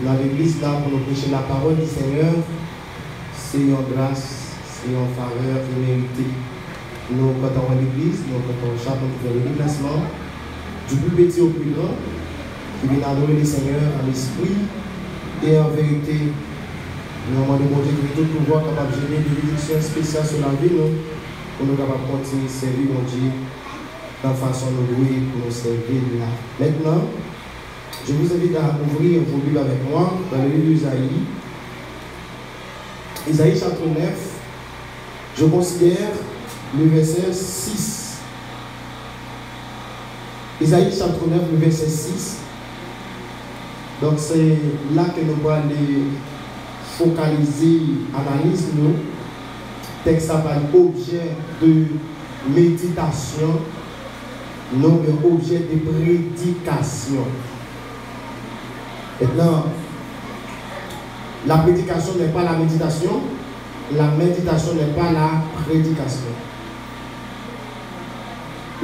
dans l'église là pour nous prêcher la parole du Seigneur. C'est une grâce, c'est une faveur méritée. Nous, quand on est à l'église, nous, quand on chante, on fait le déplacement du plus petit au plus grand, qui vient adorer le Seigneur en esprit et en vérité. Nous avons demandé que tout pouvoir capable de gérer des bénédictions spéciales sur la vie, nous, pour nous capables de continuer à servir mon Dieu dans la façon de louer pour nous servir là. Maintenant, je vous invite à ouvrir vos Bibles avec moi dans le livre d'Isaïe. Isaïe chapitre 9, je considère le verset 6. Isaïe chapitre 9, le verset 6. Donc c'est là que nous allons aller focaliser, analyse nous. Texte s'appelle objet de méditation, non mais objet de prédication. Maintenant, la prédication n'est pas la méditation, la méditation n'est pas la prédication.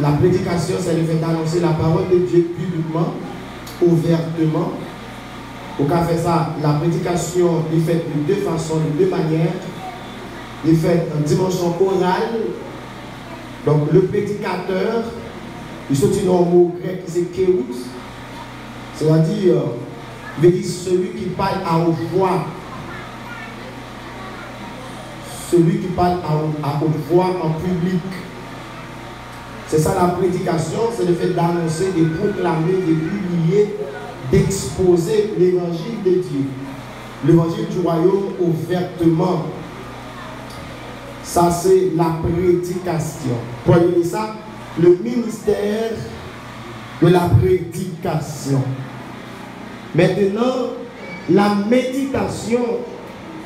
La prédication, c'est le fait d'annoncer la parole de Dieu publiquement, ouvertement. Au cas fait ça, la prédication est faite de deux façons, de deux manières. Il est fait en dimension orale. Donc le prédicateur, il sortit dans un mot grec qui c'est kéous, c'est-à-dire celui qui parle à haute voix. Celui qui parle à haute voix en public. C'est ça la prédication, c'est le fait d'annoncer, de proclamer, de publier, d'exposer l'évangile de Dieu. L'évangile du royaume ouvertement. Ça, c'est la prédication. Voyez ça, le ministère de la prédication. Maintenant, la méditation,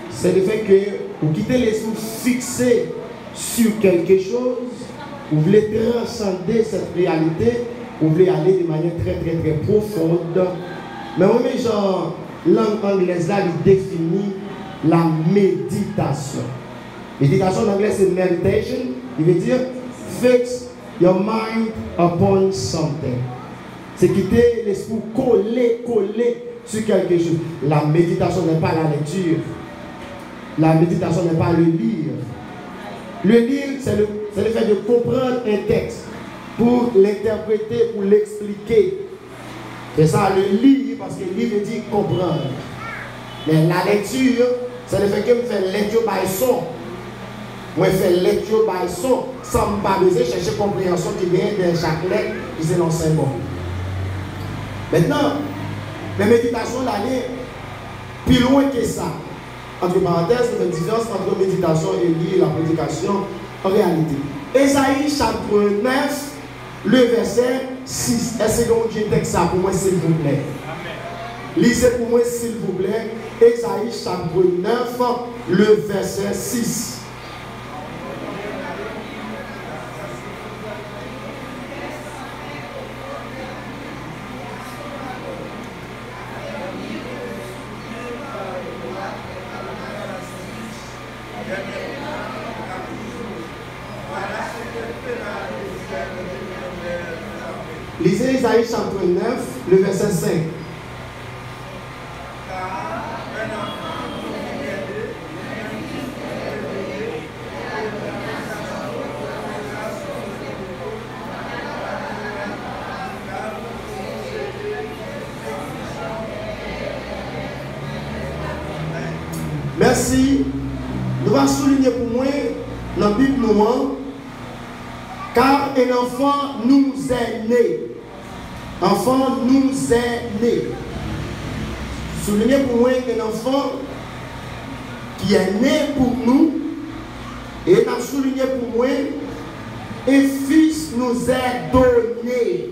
c'est le fait que vous quittez l'esprit fixé sur quelque chose, vous voulez transcender cette réalité, vous voulez aller de manière très profonde. Mais on met genre, langue anglaise là, il définit la méditation. Méditation en anglais c'est meditation, il veut dire fix your mind upon something. C'est quitter l'esprit coller sur quelque chose. La méditation n'est pas la lecture. La méditation n'est pas le lire. Le lire, c'est le fait de comprendre un texte pour l'interpréter, pour l'expliquer. C'est ça le lire, parce que lire veut dire comprendre. Mais la lecture, c'est le fait que je fais lecture par son. Moi, je fais lecture par son, sans me chercher compréhension qui vient de chaque lettre, qui c'est l'enseignement. Maintenant, la méditation d'aller plus loin que ça. Entre parenthèses, il y a une différence entre méditation et lire la prédication en réalité. Isaïe chapitre 9, le verset 6. Est-ce que vous avez ça pour moi, s'il vous plaît? Lisez pour moi, s'il vous plaît. Isaïe chapitre 9, le verset 6. Lisez Isaïe chapitre 9, le verset 5. Merci. Nous allons souligner pour moi dans la Bible noire, car un enfant nous est né. Enfant nous est né. Soulignez pour moi qu'un enfant qui est né pour nous, et nous souligné pour moi, un fils nous est donné,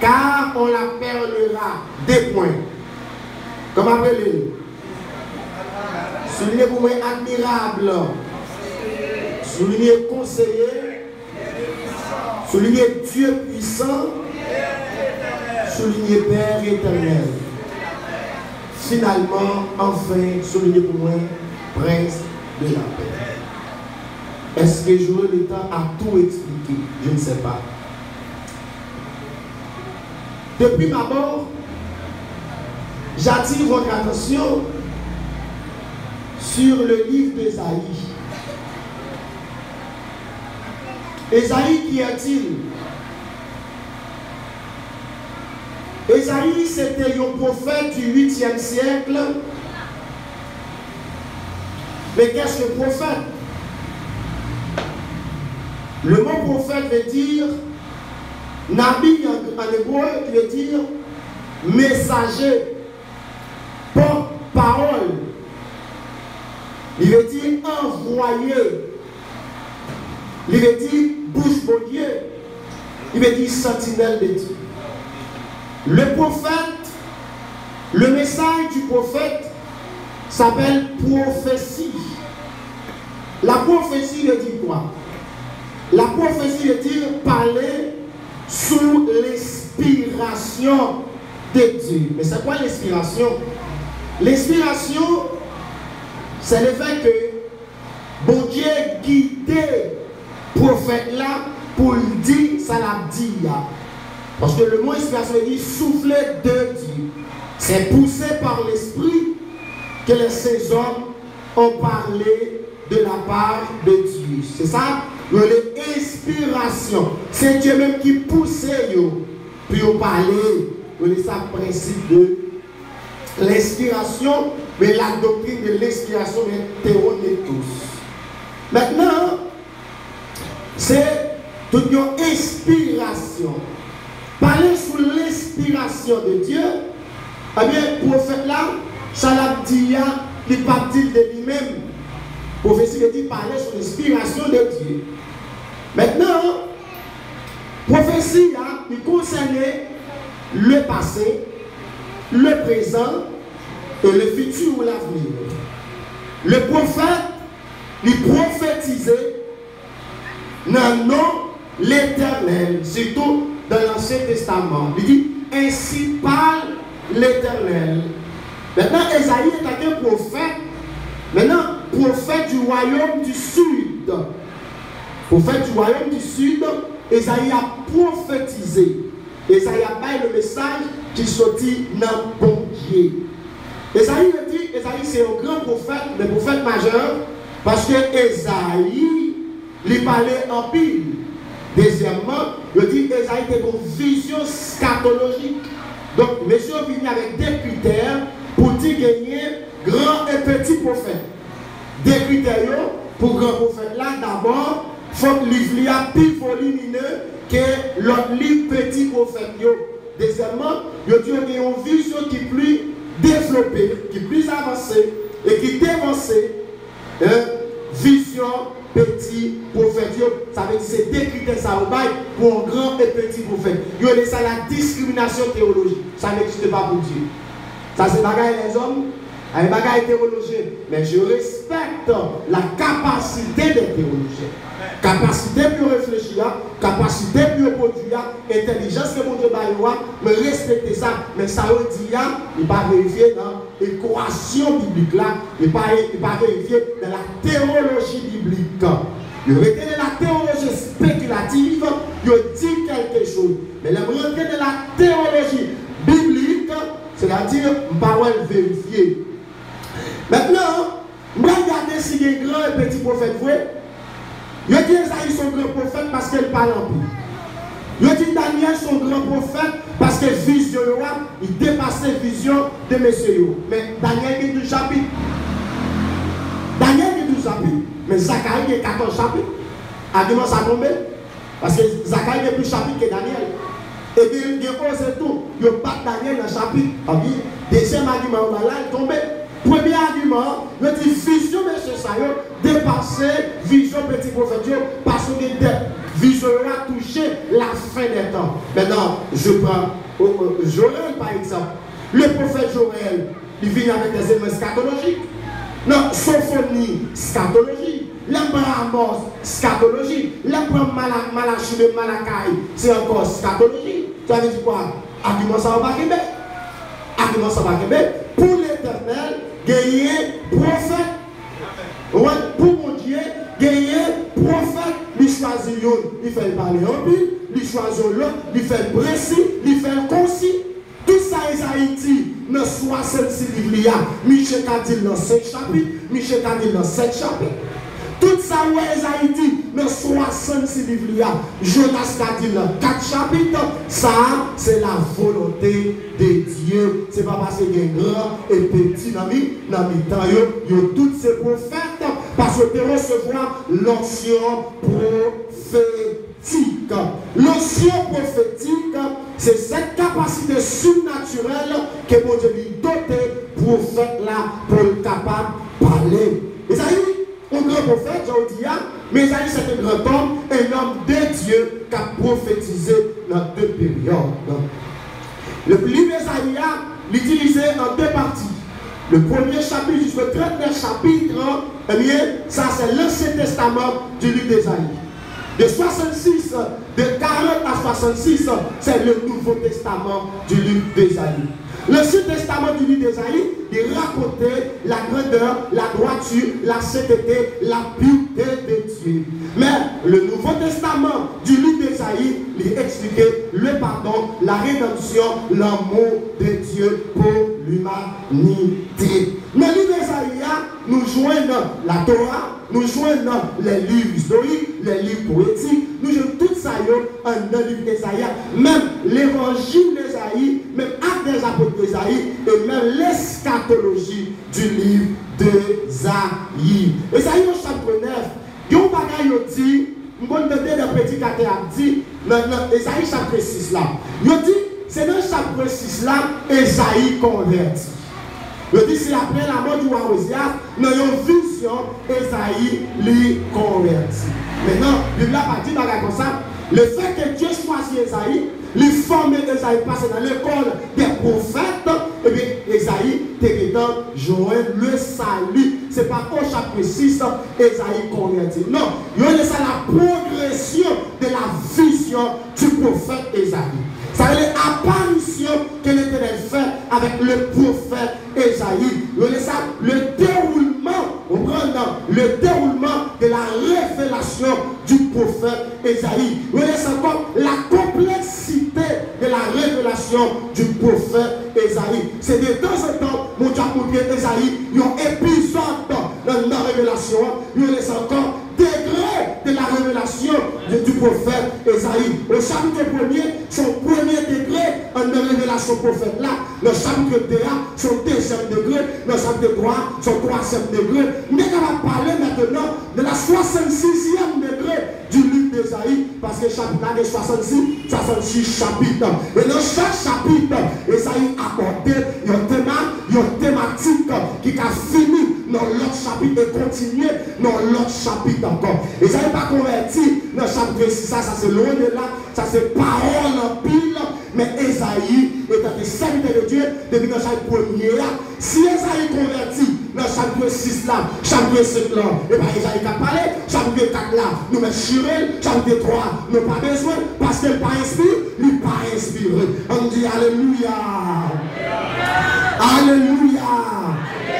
car on l'appellera. Deux points. Comment appelez-vous? Soulignez pour moi admirable. Soulignez conseiller. Soulignez Dieu puissant. Soulignez Père éternel. Finalement, enfin, soulignez pour moi Prince de la paix. Est-ce que j'aurai le temps à tout expliquer? Je ne sais pas. Depuis ma mort, j'attire votre attention sur le livre d'Ésaïe. Ésaïe, qui est-il? Ésaïe, c'était un prophète du 8e siècle. Mais qu'est-ce que prophète? Le mot prophète veut dire, Nabi en hébreu, qui veut dire messager, porte-parole. Il veut dire envoyé. Il veut dire bouche-bodier. Il veut dire sentinelle de Dieu. Le prophète, le message du prophète s'appelle prophétie. La prophétie veut dire quoi? La prophétie veut dire parler sous l'inspiration de Dieu. Mais c'est quoi l'inspiration? L'inspiration, c'est le fait que bon Dieu guidait le prophète là pour lui dire ça l'a dit. Parce que le mot inspiration veut dire souffler de Dieu. C'est poussé par l'esprit que les saints hommes ont parlé de la part de Dieu. C'est ça, l'inspiration. C'est Dieu même qui poussait pour parler. C'est ça le principe de l'inspiration, mais la doctrine de l'inspiration est théorique tous. Maintenant, c'est toute une inspiration. Parler sous l'inspiration de Dieu, eh bien, le prophète là, ça l'a dit, il partit de lui-même. La prophétie veut dire parler sous l'inspiration de Dieu. Maintenant, la prophétie là, il concernait le passé, le présent et le futur ou l'avenir. Le prophète, il prophétisait dans le nom de l'Éternel, surtout dans l'Ancien Testament. Il dit, ainsi parle l'Éternel. Maintenant, Ésaïe est un prophète. Maintenant, prophète du royaume du sud. Prophète du royaume du sud, Ésaïe a prophétisé. Ésaïe a parlé le message qui sortit dans bon Dieu. Ésaïe dit, Ésaïe c'est un grand prophète, le prophète majeur, parce que Ésaïe lui parlait en pile. Deuxièmement, il dit Ésaïe était une vision scatologique. Donc, monsieur vient avec des critères pour dire gagner grand et petit prophète. Des critères pour grand prophète là, d'abord, il faut que le livre soit plus volumineux que l'autre livre petit prophète. Deuxièmement, il dit qu'il y a une vision qui est plus développée, qui est plus avancée et qui est avancée. Vision petit prophète. Ça veut dire que c'est des critères ça pour un grand et petit prophète. Il y a ça la discrimination théologique. Ça n'existe pas pour Dieu. Ça c'est bagaille les hommes, un bagaille théologien. Mais je respecte la capacité des théologiens. Capacité pour réfléchir, capacité pour produire, intelligence que mon Dieu va mais respecter ça. Mais ça veut dire, il va vérifier dans l'équation biblique là, il va vérifier dans la théologie biblique. Il retient la théologie spéculative, il dit quelque chose. Mais le rentrer de la théologie biblique, c'est-à-dire parole vérifiée. Maintenant, regardez si les grands et petits prophètes vrai. Je dis Esaïe son grand prophète parce qu'il parle en plus. Je dis Daniel son grand prophète parce que vision, il dépassait la vision de messieurs. Mais Daniel est 12 chapitres. Daniel est 12 chapitres. Mais Zacharie est 14 chapitres. Argument ça tombe. Parce que Zacharie est plus chapitre que Daniel. Et bien, il y a tout. Il y a pas Daniel dans le chapitre. Deuxième argument, là, il tombe. Premier argument, le dit vision de ce saillot dépasser vision petit prophète parce que vision a touché la fin des temps. Maintenant, je prends Joël par exemple. Le prophète Joël, il vient avec des éléments scatologiques. Non, Sophonie, scatologie. L'Abrahamos, scatologie. L'Abraham Malachi de Malachi, c'est encore scatologie. Ça veut dire quoi? Argument ça va Québec. Argument ça va Québec. Pour l'Éternel, gagner prophète. Ouais, pour mon Dieu, gagner prophète, il choisit l'autre, il fait parler en pile, il choisit l'autre, il fait précis, il fait concis. Tout ça, Esaïe dit, dans 66 livres, Michel a dit dans 5 chapitres, Michel a dit dans 7 chapitres. Tout ça, Esaïe dit dans 66 livres, Jonas a dit dans 4 chapitres, ça, c'est la volonté de Dieu. Ce n'est pas parce qu'il y a grand et petit dans le temps, il y a tous ces prophètes, parce que tu recevoir l'ancien prophétique. L'ancien prophétique, c'est cette capacité surnaturelle que mon Dieu lui doté pour faire là, pour être capable de parler. Esaïe, un grand prophète, j'ai dit, mais Esaïe c'est un grand homme, un homme de Dieu qui a prophétisé dans 2 périodes. Le livre d'Esaïe est utilisé en 2 parties. Le premier chapitre jusqu'au 39 chapitre, eh bien, ça c'est l'Ancien Testament du livre d'Esaïe. De 66, de 40 à 66, c'est le Nouveau Testament du livre d'Esaïe. L'Ancien Testament du livre d'Esaïe, il racontait la grandeur, la droiture, la sainteté, la pureté de Dieu. Mais le Nouveau Testament du livre d'Esaïe, il expliquait le pardon, la rédemption, l'amour de Dieu pour l'humanité. Dans le livre d'Esaïe, nous joignons la Torah, nous joignons les livres historiques, les livres poétiques, nous joignons tout ça dans le livre d'Esaïe, même l'évangile d'Esaïe, même acte des apôtres d'Esaïe, et même l'eschatologie du livre d'Esaïe. Esaïe au chapitre 9, il y a un bagage qui dit, je vais donner le petit qui a dit, dans Esaïe chapitre 6 là, il dit, c'est dans le chapitre 6 là, Esaïe converti. Je dis, c'est après la mort du roi Osias, dans une vision, Esaïe lui converti. Maintenant, il n'a pas dit comme ça. Le fait que Dieu choisit Esaïe, lui former Esaïe, passer dans l'école des prophètes, et bien Esaïe, t'es dans Joël, le salut. Ce n'est pas au chapitre 6, Esaïe converti. Non, il y a la progression de la vision du prophète Esaïe. Ça veut dire l'apparition que l'Éternel fait avec le prophète Esaïe. Le déroulement de la révélation du prophète Esaïe. C'est encore la complexité de la révélation du prophète Esaïe. C'est de temps en temps, mon Dieu a montré Esaïe, il y a un épisode dans la révélation, il y a encore degré de la révélation du prophète Esaïe. Au chapitre 1er, son premier degré en révélation prophète là. Le chapitre 2, son deuxième degré. Le chapitre 3, son troisième degré. Mais on va parler maintenant de la 66e degré du livre d'Esaïe. Parce que le chapitre là, de 66 chapitres. Et dans chaque chapitre, Esaïe abordait une thématique qui a fini dans l'autre chapitre et continuer dans l'autre chapitre encore. Et ça n'est pas converti dans le chapitre 6, ça c'est loin de là, ça c'est parole en pile, mais Esaïe est un serviteur de Dieu depuis le chapitre 1er. Si Esaïe converti dans le chapitre 6 là, chapitre 5 là, et bien Esaïe a parlé, chapitre 4 là, nous mettons chirel, chapitre 3, nous pas besoin, parce qu'il n'est pas inspiré, il n'est pas inspiré. On dit Alléluia. Alléluia.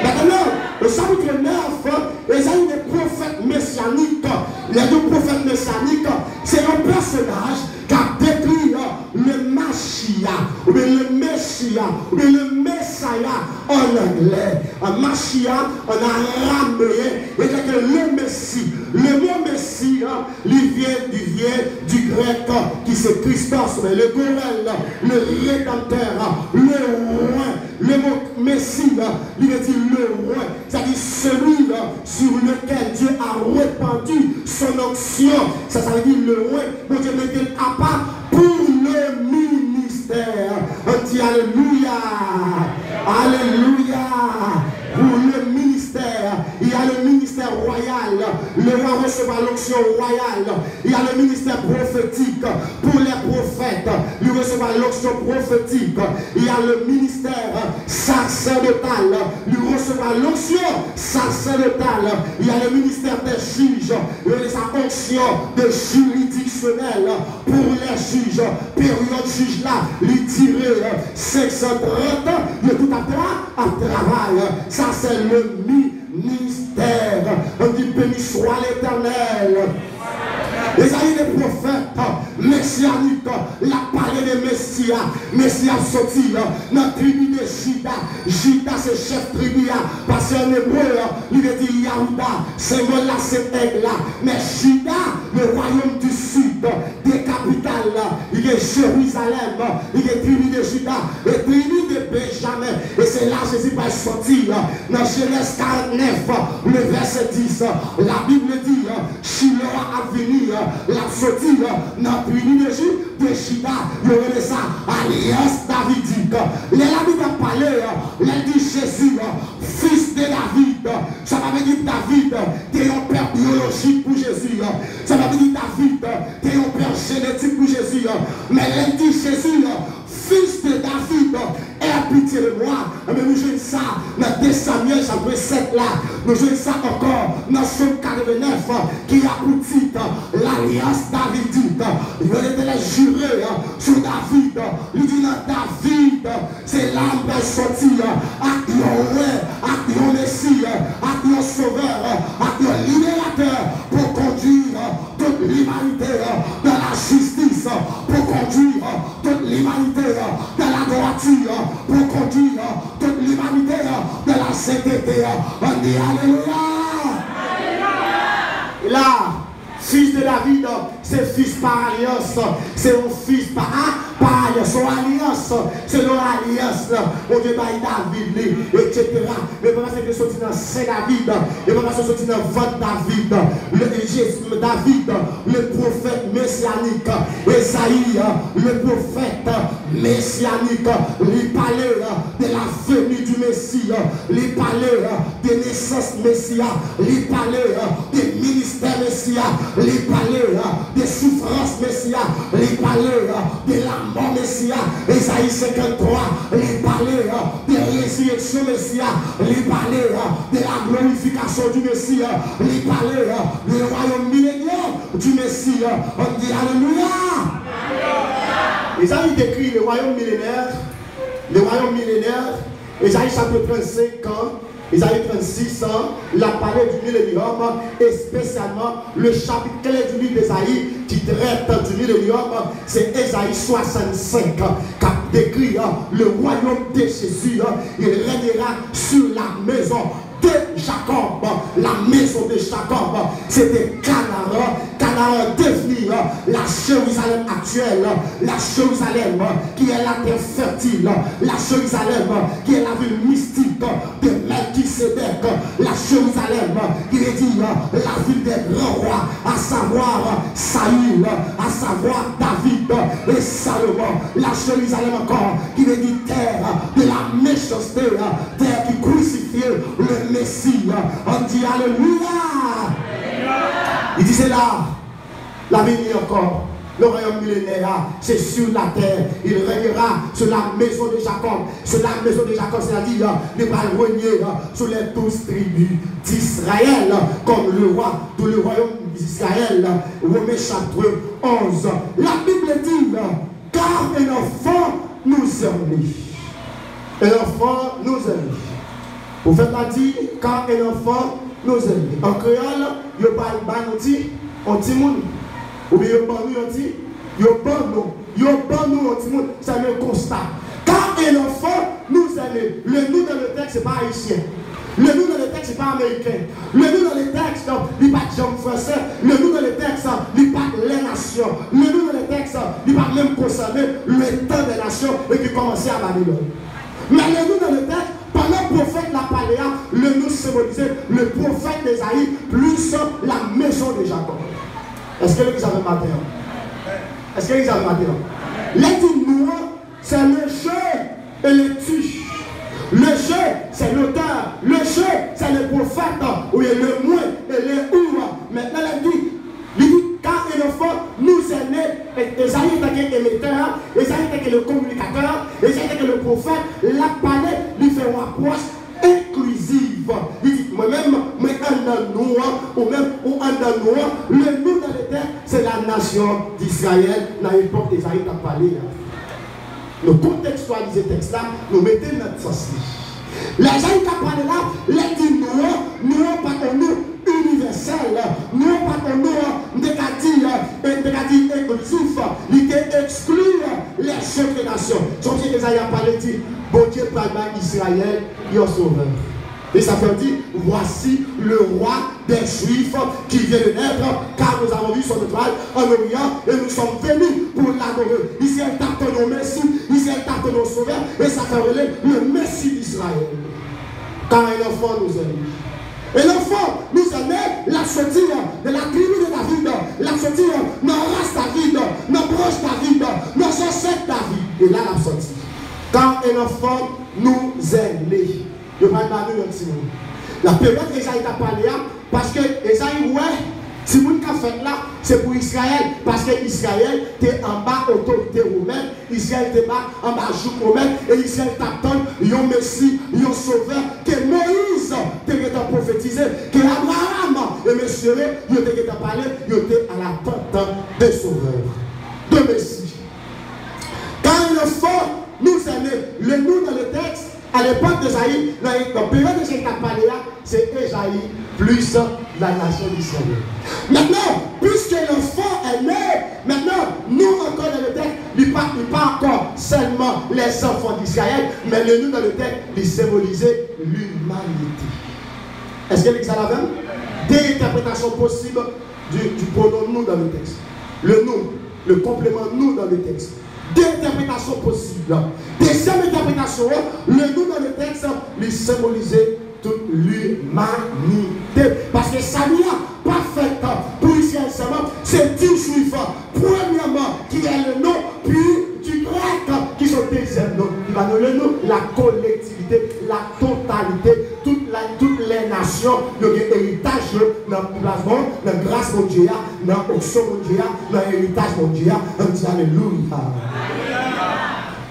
Maintenant, au chapitre 9, Esaïe est prophète messianique. Les 2 prophètes messianiques, c'est un personnage qui a décrit le Mashiach, ou bien le Messia, ou bien le Messiah en anglais. Mashiach en araméen, et que le Messie. Le mot Messie, il vient du grec qui c'est Christos, mais le Gorel, le Rédempteur, le roi. Le mot Messie, il veut dire le roi, c'est-à-dire celui sur lequel Dieu a répandu son onction. Ça veut dire le roi, mon Dieu met à part pour le ministère. On dit Alléluia. Alléluia. Pour le ministère, il y a le ministère royal, le roi recevra l'onction royale. Il y a le ministère prophétique pour les prophètes, il recevra l'onction prophétique. Il y a le ministère sacerdotal, il recevra l'onction sacerdotale. Il y a le ministère des juges, il y a sa onction de juridictionnel pour les juges. Période juge là, il tirait 530, il tout à travail. Ça c'est le ministère. On dit béni soit l'Éternel. Esaïe le prophète, messianique, la parole de Messia. Messia sorti dans la tribu de Juda. Juda c'est chef tribu, parce qu'en hébreu, il veut dire Yahuda, symbole là, c'est aigle là. Mais Juda, le royaume du sud, des capitales, il est Jérusalem, il est tribu de Juda, et tribu de Benjamin. Et c'est là que Jésus va sortir dans Genèse 49, le verset 10. La Bible dit, Shiloh a venu, la sortie dans la tribu de Juda, il y aurait ça, alliance davidique. La Bible a parlé, elle dit Jésus, fils de David. Ça va dire David, tu es un père biologique pour Jésus. Ça va dire David, tu es un père génétique pour Jésus. Mais elle dit Jésus, fils de David, aie pitié de moi. Mais nous jouons ça dans 2 Samuel chapitre 7 là. Nous jouons ça encore dans Somme 49 qui a pour titre l'alliance davidique. Il était les jurés sur David. Il dit David, c'est l'âme qui est sortie à Yahweh, à ton Messie, à ton sauveur, à ton libérateur pour conduire toute l'humanité dans la justice, pour conduire toute l'humanité dans la droiture, pour conduire toute l'humanité dans la sainteté. On dit Alléluia. Là, fils de David, c'est fils par alliance, c'est un fils par alliance, son alliance, c'est leur alliance, on dit David, etc. Mais comment c'est que sorti dans Saint-David, et comment c'est sorti dans votre David, David, le prophète messianique, Esaïe, le prophète messianique, il parlait de la venue du Messie, il parlait de naissance Messia, il parlait des ministères Messia, il parlait des souffrances Messia, il parlait de la mort Messia, Esaïe 53, il parlait de résurrection Messia, il parlait de la glorification du Messie, il parlait du royaume millénaire du Messie. On dit Alléluia. Esaïe décrit le royaume millénaire, Esaïe chapitre 35 Isaïe 36, il a parlé du millénium et spécialement le chapitre clé du livre d'Esaïe qui traite du millénium, c'est Esaïe 65 qui décrit le royaume de Jésus. Il régnera sur la maison de Jacob, la maison de Jacob, c'était Canaan devenu la Jérusalem actuelle, la Jérusalem qui est la terre fertile, la Jérusalem qui est la ville mystique de Melchisédek, la Jérusalem qui est dit la ville des grands rois, à savoir Saül, à savoir David et Salomon, la Jérusalem encore qui est dit terre de la méchanceté, terre qui crucifiait le Messie. On dit Alléluia. Il disait là, l'avenir encore, le royaume millénaire, c'est sur la terre. Il régnera sur la maison de Jacob. Sur la maison de Jacob, c'est-à-dire, il va régner sur les 12 tribus d'Israël, comme le roi de le royaume d'Israël. Romains chapitre 11. La Bible dit, car un enfant nous est né. Un enfant nous est né. Vous faites la dire, car un enfant nous est né. En créole, il y a un petit monde. Ou bien il y a un c'est le constat. Car un enfant nous est né. Le nous dans le texte, ce n'est pas haïtien. Le nous dans le texte, ce n'est pas américain. Le nous dans le texte, il n'est pas de français. Le nous dans le texte, il n'est pas les nations. Le nous dans le texte, il n'est pas même concerné le temps des nations et qui commençait à Babylone. Mais le nous dans le texte, pendant le prophète l'a parlé, le nous symbolisait le prophète d'Esaïe plus la maison de Jacob. Est-ce que l'église avait matin? Est-ce que l'église avait matin? L'étude noire, c'est le jeu et le tuche. Le jeu, c'est l'auteur. Le jeu, c'est le prophète. Ou le moins et le ou. Maintenant, il dit, car un enfant nous est né. Esaïe était l'émetteur, Esaïe était le communicateur, Esaïe était le prophète. La parole lui fait une approche inclusive. Il dit, moi-même, moi un noir, ou même un noir, le nous dans les terres, c'est la nation d'Israël. Dans l'époque d'Esaïe qui a parlé. Nous contextualisons le texte là, nous mettons notre sens. Les gens qui ont parlé là, les dit nous pas un nous universel, nous pas un nous de dire inclusif, il exclut les autres nations. Son Dieu Esaïe a parlé, dit, bon Dieu parle Israël, il est sauveur. Et ça veut dire, voici le roi des Juifs qui vient de naître, car nous avons vu son étoile en Orient et nous sommes venus pour l'adorer. Israël tape nos Messie, Israël tape nos sauveurs, et ça fait relève le Messie d'Israël. Car un enfant nous aime. Et l'enfant nous aime la sortie de la tribu de David, la sortie de nos races David, nos proches David, nos ancêtres David. Et là, la sortie. Car un enfant nous aime. Je vais parler de Simon. La période d'Esaïe a parlé, parce que Esaïe, ouais, Simon qui a fait là, c'est pour Israël, parce que Israël était en bas autorité romaine, Israël était en bas joug romaine, et Israël t'attend, un Messie, un sauveur, que Moïse était prophétisé, que Abraham et Monsieur, il était parlé, il était à l'attente des sauveurs, de Messie. Quand un enfant nous aimait, le nous dans le texte, à l'époque d'Esaïe, dans la période de Esaïe c'est Esaïe plus la nation d'Israël. Maintenant, puisque l'enfant est né, maintenant, nous encore dans le texte, il pas encore seulement les enfants d'Israël, mais le nous dans le texte, il symbolisait l'humanité. Est-ce que l'exemple a même des interprétations possibles du pronom nous dans le texte? Le nous, le complément nous dans le texte. Deux interprétations possibles. Deuxième interprétation, le nous dans le texte, il symbolisait toute l'humanité. Parce que ça n'y a pas fait pour Israël seulement, c'est du juif, premièrement, qui est le nom, puis du grec, qui sont deuxième nom. Il va donner le nom, la collectivité, la totalité, toutes les nations, le héritage dans le placement, dans la grâce mondiale, dans l'option mondiale, dans l'héritage mondial. On dit Alléluia.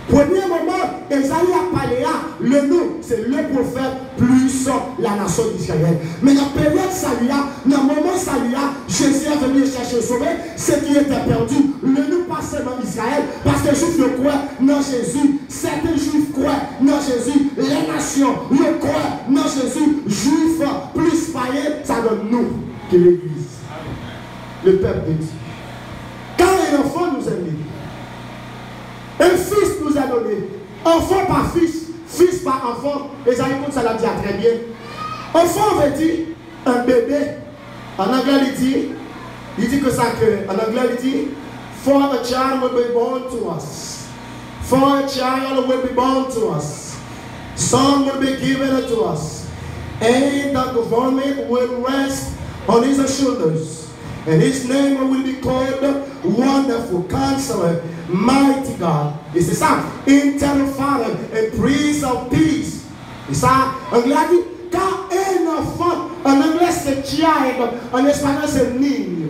Premier moment, Esaïe a parlé à le nom, c'est le prophète plus la nation d'Israël. Mais dans la période Salia, dans le moment Salia, Jésus est venu chercher sauver ce qui était perdu. Le nom pas seulement Israël, parce que les Juifs le croient dans Jésus. Certains Juifs croient dans Jésus. Les nations le croient dans Jésus. Juifs plus païens, ça donne nous qui est l'Église. Le peuple de Dieu. Quand un enfant nous aime, un fils nous a donné. Enfant par fils, fils par enfant. Esaïe compte ça l'a dit très bien. Enfant veut dire un bébé. En anglais il dit que ça que en anglais il dit for a child will be born to us. For a child will be born to us. Son will be given to us. And the government will rest on his shoulders. And his name will be called Wonderful Counselor, Mighty God. Et c'est ça, Eternal Father and Prince of Peace. Et ça, en anglais dit, quand un enfant, en anglais c'est child, en espagnol c'est niño.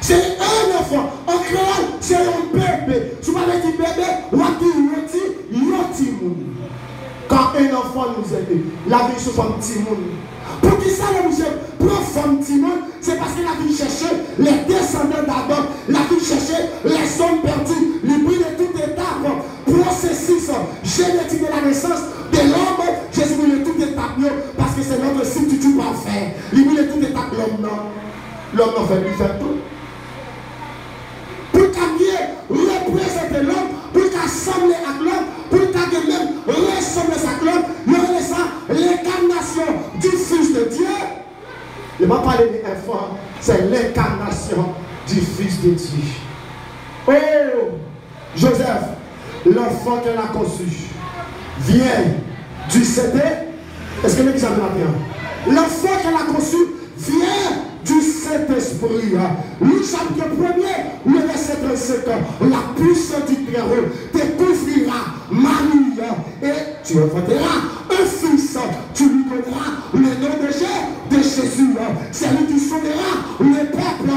C'est un enfant, en créole c'est un bébé. Si vous avez dit bébé, yoti moun. Quand un enfant nous aide, la vie sur un petit monde. Pour qui ça le monsieur prend un petit monde, c'est parce qu'il a vu chercher les descendants d'Adam, il a vu chercher les hommes perdus, il brille de toute étape, processus génétique de la naissance de l'homme, Jésus brille de toute étape, parce que c'est notre substitut parfait. Il brille de toute étape l'homme, non. L'homme n'a fait lui faire tout. Pour qu'il représente l'homme, pour qu'il assemble avec l'homme, pour qu'il même ressemble à l'homme, il y a ça, l'incarnation du Fils de Dieu. Il ne va pas parler d'enfant, c'est l'incarnation du Fils de Dieu. Oh, Joseph, l'enfant qu'elle a conçu, vient du CD. Est-ce que l'église a bien? L'enfant qu'elle a conçu vient du Saint-Esprit. Luc chapitre 1er, le verset 35, la puissance du Très-Haut te couvrira, Marie, et tu enfanteras un fils, tu lui donneras le nom de Jésus. C'est lui qui sauvera le peuple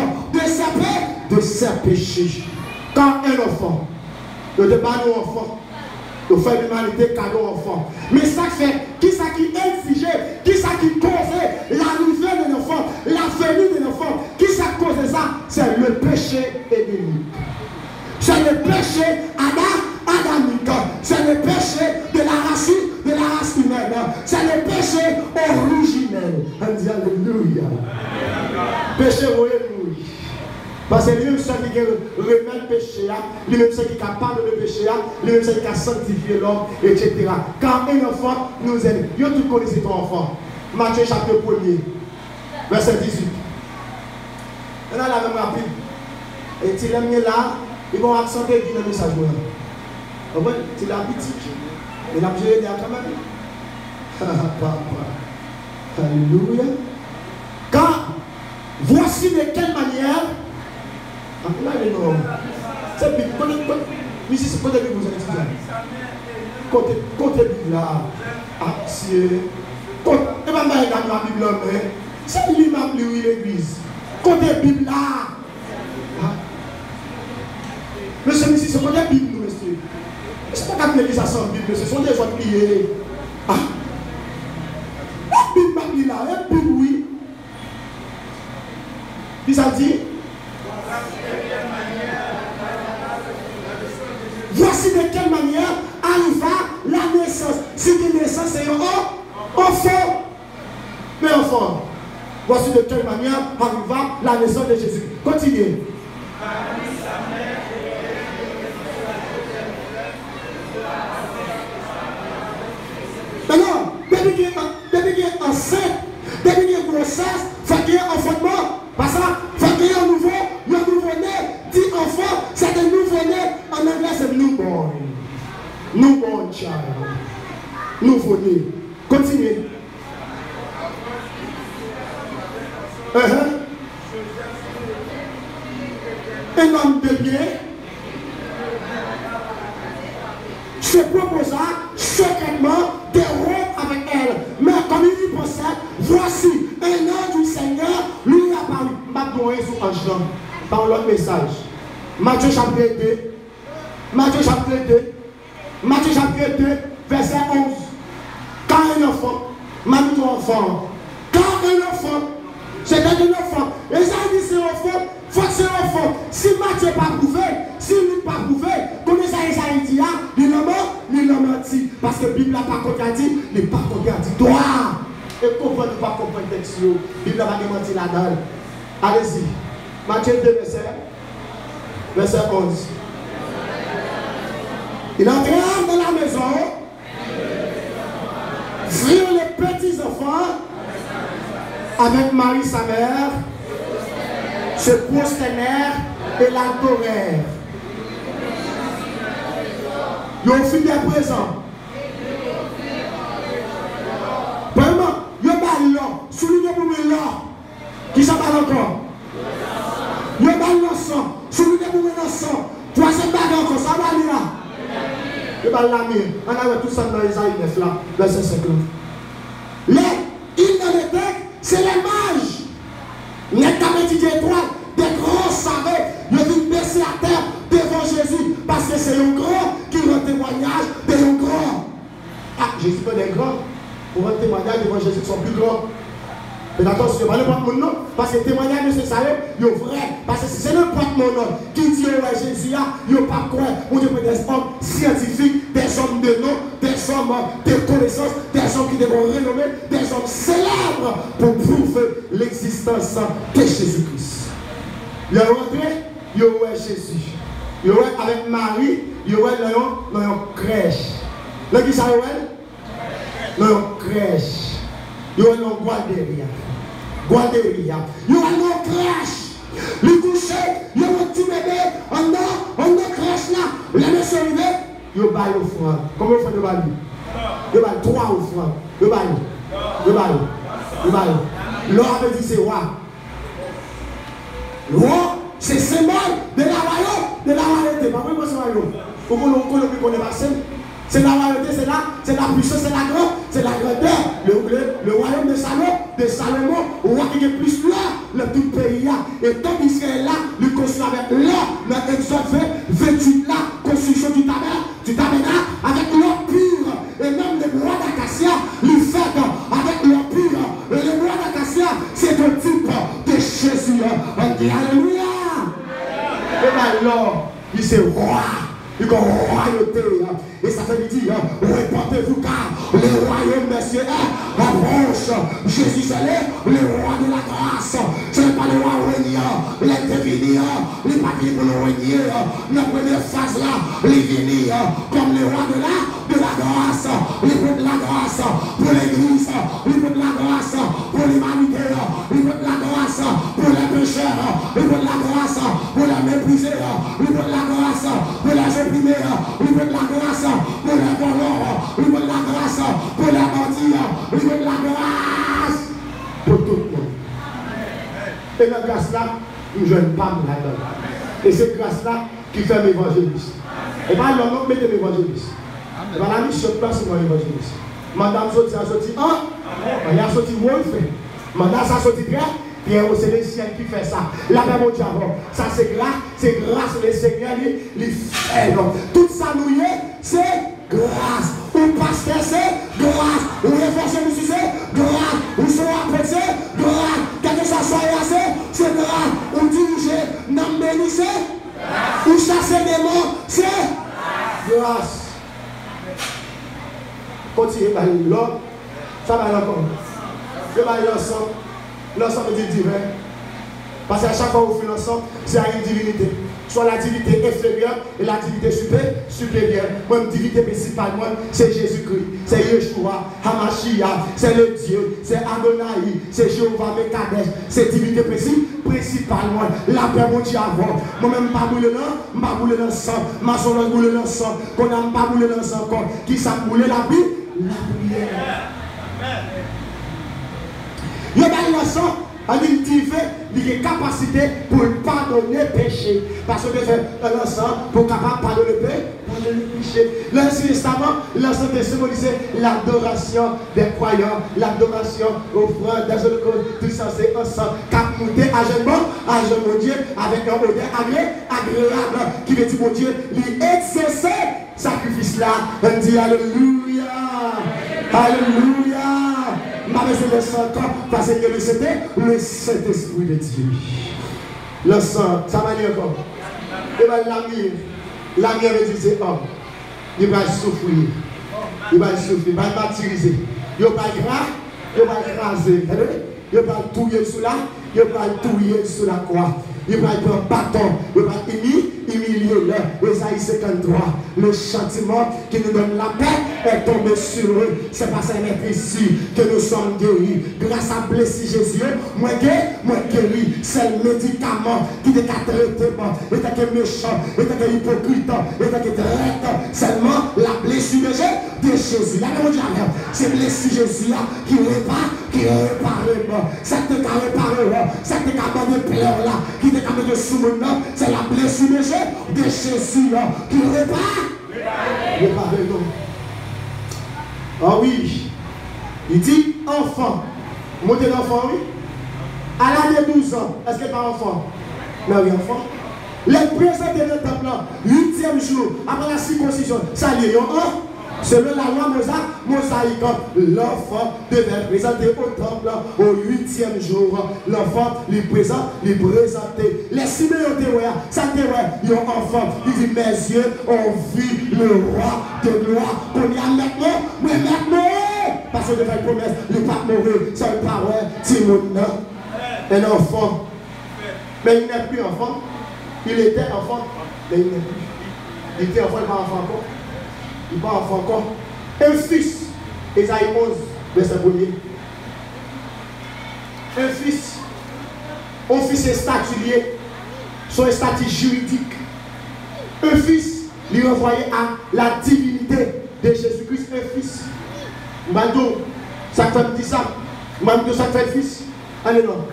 de ses péchés. Quand un enfant, le débat d'un enfant, de faire l'humanité cadeau enfant. Mais ça fait, qui ça qui exigeait, qui ça qui causait l'arrivée de l'enfant, la venue de l'enfant, qui ça causait ça? C'est le péché édénique. C'est le péché adamique. C'est le péché de la race humaine. C'est le péché originel. On dit Alléluia. Péché, oui. Parce que lui-même seul qui remet le péché, lui-même seul qui est capable de péché, lui-même seul qui a sanctifié l'homme, etc. Quand un enfant nous aide, yo tout connaissez ton enfant. Matthieu chapitre 1er, verset 18. On a la même rapide. Et si l'aime là, ils vont accentuer le message. Vous voyez, c'est la petite. Et la petite est quand même. Alléluia. Quand, voici de quelle manière. Là, les normes. C'est bien. Ici, c'est côté Bible, vous êtes étudiants. Côté Bible là. Action. Et pas mal dans la Bible, mais c'est l'imam lui l'église. Côté Bible là. Monsieur, ici, c'est côté Bible, monsieur. C'est pas qu'à l'église à sans Bible, ce sont des autres prières. Ah. La Bible là, la Bible, oui. Puis ça dit. Voici de quelle manière arriva la naissance. Si une naissance, c'est un enfant. Mais enfant, voici de quelle manière arriva la naissance de Jésus. Continuez. Maintenant, depuis qu'il est enceinte, depuis qu'il est grossesse, il faut qu'il y ait un enfantement. Parce que il faut qu'il y ait un nouveau-né. Dit enfant, c'est un nouveau-né. En anglais, c'est newborn. Newborn child. Nouveau-né. Continuez. Un homme de bien se proposa secrètement de rompre avec elle. Mais comme il y pensait, voici un ange du Seigneur lui apparut. Je sur un champ par l'autre message. Matthieu chapitre 2. Matthieu chapitre 2. Matthieu chapitre 2, verset 11. Quand un enfant, Matthieu enfant, quand un enfant, c'est un enfant. Et ça dit c'est un enfant, faut que c'est un enfant. Si Matthieu n'est pas prouvé, si lui n'est pas prouvé, comme ça dit, il n'a menti. Parce que la Bible n'a pas contredit, il n'est pas contradictoire. Et pourquoi ne pas comprendre le texte? La Bible n'a pas menti là-dedans. Allez-y. Matthieu 2, verset 11. Il entra dans la maison, virent les petits enfants avec Marie sa mère, se prosternèrent et l'adorèrent. Ils ont fini à présent. Vraiment, ils ont baillé là. Soulignez pour moi là. Qui s'en parle encore? Ils ont baillé l'ensemble. Soulignez pour moi l'ensemble. Troisième bague encore, ça va aller là. Ils ont baillé la mienne. On a tout ça dans les Isaïe 9 là, verset 50. Les îles de l'étec, c'est les mages. Les camétiers étoiles, des grands savants, ils viennent baisser à terre devant Jésus parce que c'est un grand qui rend témoignage de un grand. Ah, Jésus pas des grands. Pour rendre témoignage devant Jésus qui sont plus grands. Mais attention, pas n'importe mon nom, parce que le témoignage de ce salut, il est vrai. Parce que si c'est n'importe mon nom qui dit ouais Jésus, il n'y a pas quoi. On dit des hommes scientifiques, des hommes de nom, des hommes de connaissances, des hommes qui devront renommer, des hommes célèbres pour prouver l'existence de Jésus-Christ. Il est rentré, il est Jésus. Il est avec Marie, il est dans une crèche. Là qui ça est? Dans une crèche. Il y a une guarderia. Guarderia. Il y a une crèche. Les couchés, il y a un petit bébé. On a crèche là. La maison arrivée, il y a un offrande. Combien de fois il y a il y a 3 offrandes. Il y a l'or avait dit c'est roi. L'or, c'est symbole de la royauté. De la royauté. Pas vraiment c'est royauté. Pour qu'on ne connaisse pas ça. C'est la royauté, c'est la puissance, c'est la grandeur. Le royaume de Salomon, roi qui est plus là, le tout pays là. Et tant qu'Israël là, lui construit avec l'or, le Exode 28 là, construction du tabernacle, avec l'or pur. Et même les bois d'acacia, lui fait avec l'or pur. Et les bois d'acacia, c'est un type de Jésus. On dit Alléluia. Et bien l'or, il c'est roi. Il y a royauté. Et ça fait dire, répandez-vous car le royaume de Dieu est approche. Jésus, c'est le roi de la grâce. Ce n'est pas le roi régnant, il est devenu, il n'est pas venu pour nous régner. La première phase là, il est venu comme le roi de la grâce. Il veut de la grâce pour l'église, il veut de la grâce pour l'humanité, il veut de la grâce pour les pécheurs, il veut de la grâce pour les méprisés, il veut de la grâce pour les opprimés, il veut de la grâce pour les voleurs, il veut de la grâce pour les bandits, il veut de la grâce pour tout le monde. Et la grâce là, nous ne jeune pas là-dedans. Et cette grâce-là qui fait l'évangéliste. Et pas l'homme, mettez l'évangéliste. Et pas la mission de place, c'est l'évangéliste. Madame sorti, a sorti un, il a sorti Wolf. Madame a sorti très. Pierre, c'est le ciel qui fait ça. La paix, mon Dieu, ça c'est grâce le Seigneur, il fait. Tout ça, nous y est, c'est grâce. Ou pasteur, c'est grâce. Ou référence, c'est grâce. Ou son apôtre, c'est grâce. Quel que ça soit, c'est grâce. Ou diriger, non bénissez. Ou chasser des mots, c'est grâce. Continuez par l'homme, ça va encore. Je vais l'ensemble. L'ensemble dit divin. Parce qu'à chaque fois qu'on fait l'ensemble, c'est à une divinité. Soit la divinité inférieure et la divinité supérieure. Moi, une divinité principale, c'est Jésus-Christ, c'est Yeshua, Hamashiach, c'est le Dieu, c'est Adonai, c'est Jéhovah Mekadesh, c'est divinité principale. La paix, mon Dieu, avant. Moi-même, je ne vais pas bouler dans le sang, ma soeur boule dans le sang, qu'on n'a pas boulé dans le sang encore. Qui s'est boulé la Bible? La prière. Il y a un sang, il a une capacité pour pardonner le péché. Parce que fait un sang pour capable pardonner le péché. L'Ancien Testament, l'Ancien Testament disait l'adoration des croyants, l'adoration aux frères des autres, tout ça c'est un sang cap monté à jeune mon Dieu, avec un odeur agréable qui veut dire mon Dieu, il exerce sacrifice là. On dit Alléluia, Alléluia. Je ne sais pas parce que c'était le Saint-Esprit de Dieu. Le sang, ça va dire encore. Et bien l'ami avait dit c'est homme. Il va souffrir. Il va souffrir, il va martyriser. Il va écraser. Il va touiller sous la, il va touiller sous la croix. Il va prendre bâton, il va humilier le Ésaïe 53. Le châtiment qui nous donne la paix est tombé sur eux. C'est parce qu'elle est ici que nous sommes guéris. Grâce à blessé Jésus, moi guéri. C'est le médicament qui était traité, était méchant, était hypocrite, était traite. Seulement la blessure de Jésus. C'est blessé Jésus qui répare. Ça te répare, ça te capable de pleurer là. C'est la blessure de Jésus qui répare. Ah oui, il dit enfant. Montez l'enfant, oui. À l'âge de 12 ans, est-ce que pas enfant? Mais oui, enfant. Les présents de notre temple, 8e jour, après la circoncision, ça y est, selon la loi mosaïque, l'enfant devait présenter au temple au 8e jour. L'enfant lui présentait. Les Siméons ça il y a un enfant. Il dit mes yeux ont vu le roi de gloire. Qu'on y a maintenant, mais maintenant, parce que devait une promesse, il n'est pas mourir, c'est une parole, Timon, un enfant. Mais il n'est plus enfant. Il était enfant, mais il n'est plus. Il était enfant, il n'est pas enfant encore. Il va enfant encore. Un fils, Ésaïe 11, verset 1er. Un fils est statué, son statut juridique. Un fils, lui envoyé à la divinité de Jésus-Christ. Un fils. Mando, ça fait dit ça. Mando, ça fait fils. Allez, non.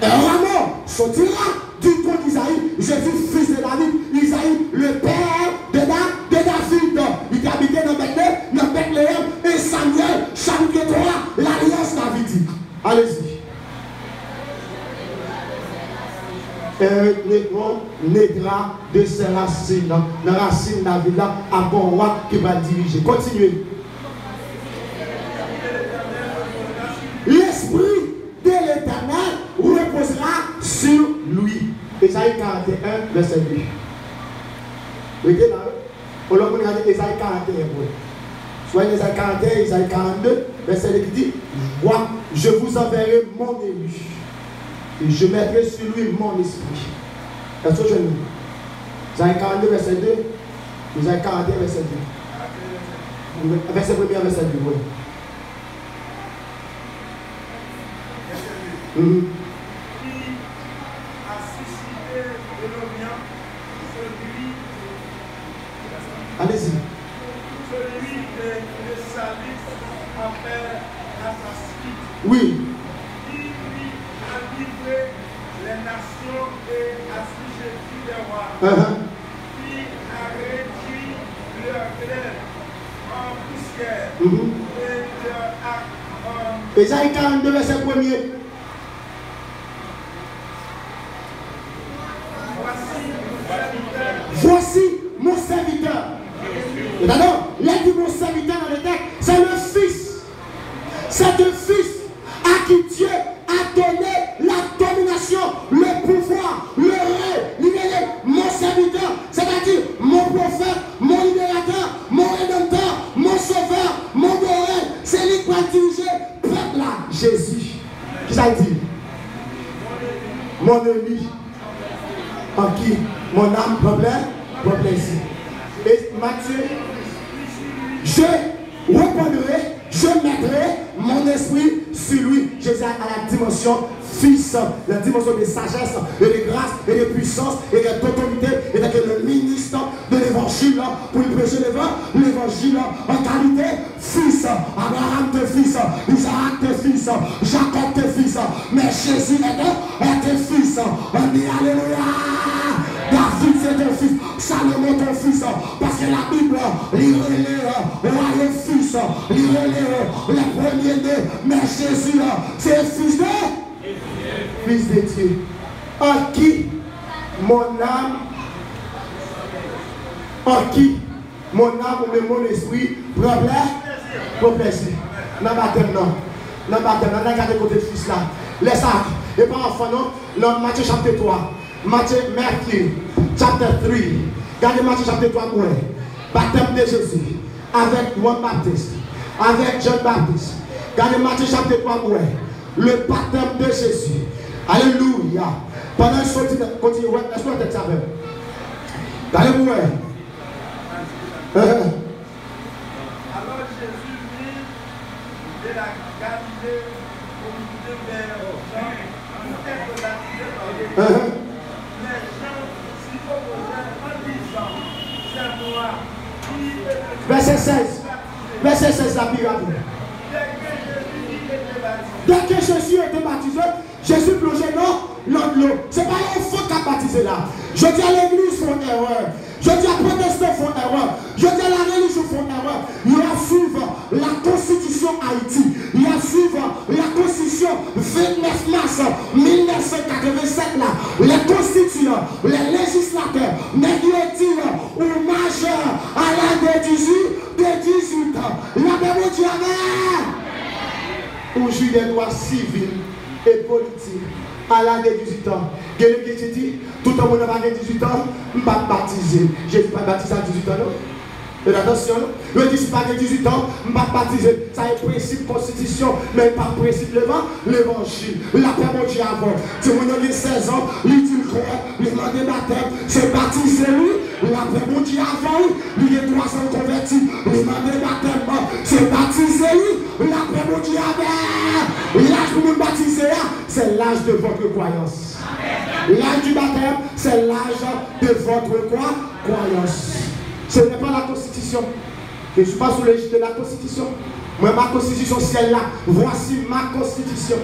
Et vraiment, sortira du trône d'Isaïe, Jésus, fils de David, Isaïe, le père de David. Il habitait dans Bethléem et Samuel, chapitre 3, l'alliance davidique. Allez-y. Naîtra de ses racines, la racine David là, à bon roi qui va diriger. Continuez. L'esprit de l'Éternel reposera sur lui. Ésaïe 41, verset 2. Regardez là. On l'a regardé Ésaïe 41. Soit Ésaïe 41, Ésaïe 42, verset 2 qui dit, je vous enverrai mon élu. Et je mettrai sur lui mon esprit. Est-ce que je lis? Ésaïe 42, verset 2. Ésaïe 41, verset 2. Verset 1, verset 2. Oui. Qui a suscité de l'oignon, celui. Allez-y. Celui de Salis appelle assassinite. Oui. Qui lui a livré les nations et assujetti les rois. Qui a réduit leur glaive en poussière et leur arc en. Ésaïe 42, verset 1er. Voici mon serviteur. Et d'abord, il a dit mon serviteur dans le texte, c'est le Fils. C'est le Fils à qui Dieu a donné la domination, le pouvoir, le règne, libéré. Mon serviteur, c'est-à-dire mon prophète, mon libérateur, mon rédempteur, mon sauveur, mon doré. C'est lui qui va diriger le peuple là, Jésus. Qui ça dit? Mon ennemi. En qui mon âme prend plaisir. Et Matthieu, je reprendrai, je mettrai mon esprit sur lui. Jésus à la dimension fils, la dimension de sagesse, et de grâce, et de puissance, et d'autorité, et d'être le ministre de l'évangile pour lui prêcher l'évangile en qualité fils. Abraham tes fils, Isaac tes fils, Jacob tes fils, mais Jésus est tes fils. On dit alléluia. David c'est ton fils, Salomon ton fils, parce que la Bible, il relève le fils, il relève le premier-né, mais Jésus, c'est le fils de Dieu, en qui mon âme, ou mon esprit prend plaisir. Dans le baptême, non. Dans le baptême, on a gardé côté de fils là. Laisse ça. Et pas enfant, non. Dans Matthieu chapitre 3. Matthieu, chapitre 3. Regardez Matthieu chapitre 3. Baptême de Jésus. Avec Juan Baptiste. Avec Jean Baptiste. Regardez Matthieu chapitre 3. Le baptême de Jésus. Alléluia. Pendant que je continue, laisse-moi être ça. Regardez-moi. Alors Jésus vit de la Galilée au milieu vers Jean pour être baptisé par les gens. Les gens s'y opposaient en disant, c'est moi qui est le Verset 16. Verset 16, la Bible. Dès que Jésus était baptisé, Jésus plongeait dans l'eau. Ce n'est pas l'enfant qui a baptisé là. Je dis à l'église font erreur. Je dis à protestants font erreur. Je dis à la religion font erreur. Il y a suivre la constitution Haïti. Il y a suivre la constitution 29 mars 1987 là. Les constituants, les législateurs, négligent hommage à l'âge de 18 ans. La Bible dit amen. Aujourd'hui des droits civils et politiques à l'âge de 18 ans. Quelqu'un qui dit, tout le monde a 18 ans, je ne vais pas baptiser. Je ne suis pas baptisé à 18 ans. Non? Et attention, je dis pas que 18 ans, je ne vais pas baptiser. Ça est principe constitution, mais pas principe l'évangile. La paix mon Dieu avant. Si vous avez 16 ans, il dit quoi? Il demande des baptêmes, c'est baptiser lui. La paix mon Dieu avant, il est 3 ans converti. Il demande des baptêmes, c'est baptiser lui. La paix mon Dieu avant. L'âge pour nous baptiser, c'est l'âge de votre croyance. L'âge du baptême, c'est l'âge de votre croyance. Ce n'est pas la constitution. Je ne suis pas sous l'égide de la constitution. Moi, ma constitution, c'est celle-là. Voici ma constitution.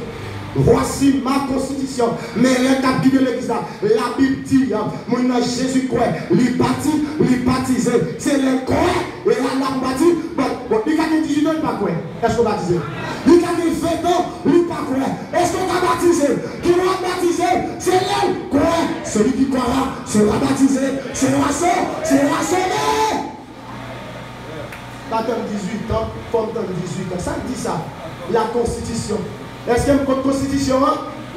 Voici ma constitution. Mais rien qu'à guider l'église là. La Bible dit, moi, Jésus croit. Il baptisé. C'est le croix. Et là, on baptise. Bon, il a 18 ans, il pas quoi. Est-ce qu'on baptise? Il a 20 ans, il pas quoi. Est-ce qu'on va baptiser? Qui va baptiser? C'est elle. Quoi? Celui qui croira sera baptisé. Sera sauvé. Baptême 18 ans, forme 18 ans. Ça dit ça. La constitution. Est-ce qu'elle me compte la constitution?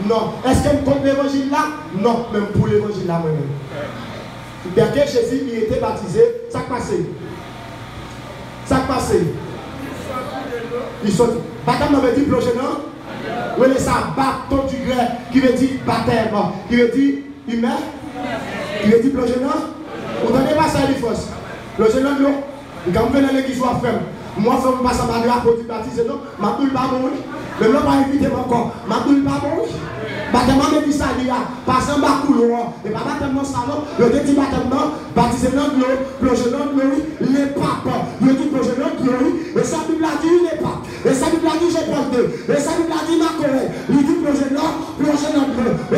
Non. Est-ce qu'elle me compte l'évangile là? Non. Même pour l'évangile là, moi-même. Dès que Jésus il était baptisé, ça passait. Ça passait. Il saute. Baptême veut dire plonger, non? Oui, ça baptême du grec qui veut dire baptême, qui veut dire humain, qui veut dire plonger, non? Vous n'entendez pas ça, les fausses. Plonger dans l'eau. Quand vous venez à l'église, vous faites. Moi, je ne fais pas ça, je ne vais pas baptiser, non? Je ne vais pas bon. Même là, je vais inviter encore. Je ne vais pas bon. Baptême me dit ça, il y a passé en bas couloir. Et pas baptême dans le salon. Le dit baptême, baptisé dans l'eau, plonger dans l'eau, les papes. Le dit plonger dans l'eau. Et ça, Bible a dit les papes. Et ça, Bible a dit j'ai pas deux. Et ça, Bible a dit ma collègue. Il dit plonger dans l'eau.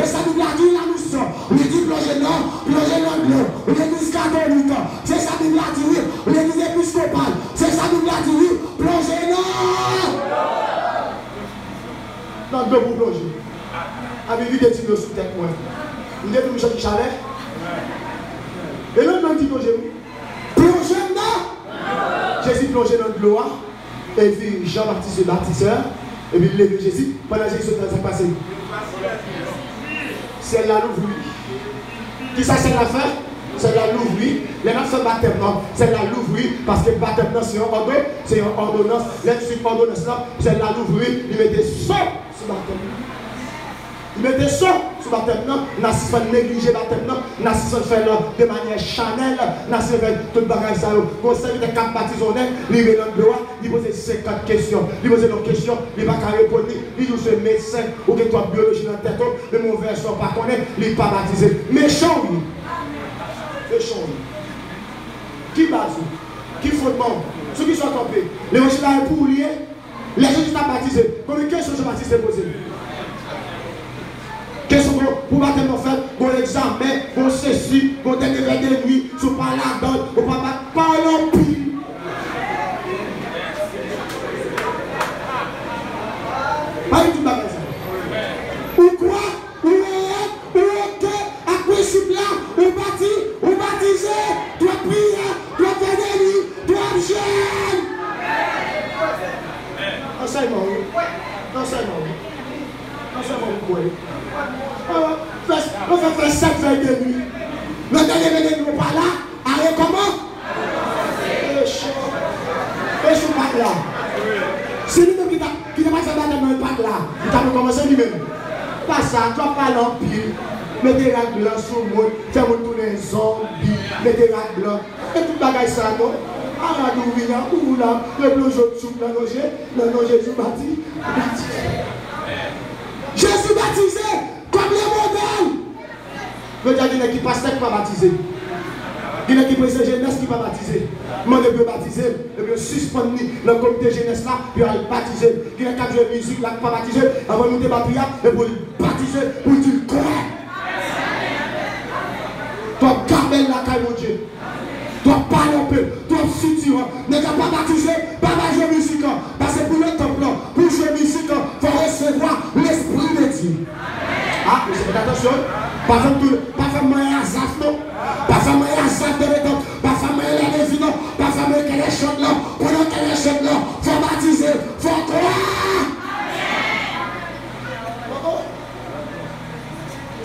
Et ça, Bible a dit la mousson. Il dit plonger dans l'eau. L'église catholique. C'est ça, Bible a dit oui. L'église épiscopale. C'est ça, Bible a dit oui. Plonger dans l'eau pour plonger. Avec vu des tirs sous tête moi. Vous êtes Michel Chalet. Et l'autre m'a dit plonger. Plonger dans. Jésus plongé dans l'eau. Et puis Jean-Baptiste le baptiseur. Et puis il lève Jésus. Pendant que Jésus s'est passé. C'est la l'ouvrir. Qui ça c'est la fin? C'est la l'ouvrir. Les gens sont baptême. C'est la l'ouvrir. Parce que le baptême c'est un ordre. C'est une ordonnance. L'ensuite ordonnance c'est la l'ouvrir. Il met des sons sur le baptême. Il met des sons sur le baptême. N'a pas négligé le baptême. N'a pas fait de manière chanel. N'a pas fait tout le bagage. Quand c'est des cas baptisonnels, il met dans le droit. Il pose 50 questions. Il pose des questions. Il va pas répondre. Il dit ce médecin ou que toi biologie dans la tête. Le mauvais son pas connaître. Il n'est pas baptisé. Méchant, lui. Méchant, lui. Qui base? Qui fondement? Ceux qui sont tombés. L'évangile est pour lier. Les gens qui sont baptisés. Combien de questions sont baptisés posées? Question pour baptême en fait, pour l'examen, pour ceci, pour des réveils de nuit, sur pas la donne, pour pas l'empire. Pas du tout bagage. Ou quoi? Ou est, ou est, à quoi c'est là? Ou baptisé, toi prier, toi faire des nuits, toi jeûne. Enseignement, enseignement, enseignement, vous voyez. On va faire 7 veilles de nuit. Le dernier réveil de nuit, pas là. Allez, comment? Et je suis pas là. C'est lui-même qui n'a pas fait baptême, pas là. Il t'a commencé lui-même. Pas ça, tu vas pas l'empire. Mettez la blanc sur le monde, fais-moi tourner les zombies, mettez la blanc. Et tout le bagage ça, non? Ah, où là, le bleu jaune soupe, non, Jésus baptisé. Jésus baptisé comme le modèle. Le diable, il y a qui passe qui va baptiser. Il y a qui président jeunesse qui va baptiser. Moi, je peux baptiser, je peux suspendre le comité jeunesse là, puis aller baptiser. Il y a qui jouer musique là, qui va baptiser, avant de monter ma prière, et pour baptiser, pour dire quoi. Toi, garder la caille, mon Dieu. Toi, parler un peu, toi, futur. Ne pas baptiser, pas jouer musique. Parce que pour le temple, pour jouer musique, il faut recevoir l'esprit de Dieu. Ah, mais c'est attention. Pas faire moyen à Zaf, non. Pas faire moyen à Zaf de l'étang. Pas faire moyen à la non. Pas faire moyen qu'elle est chaude là. Pendant qu'elle est chaude là, il faut baptiser, il faut croire.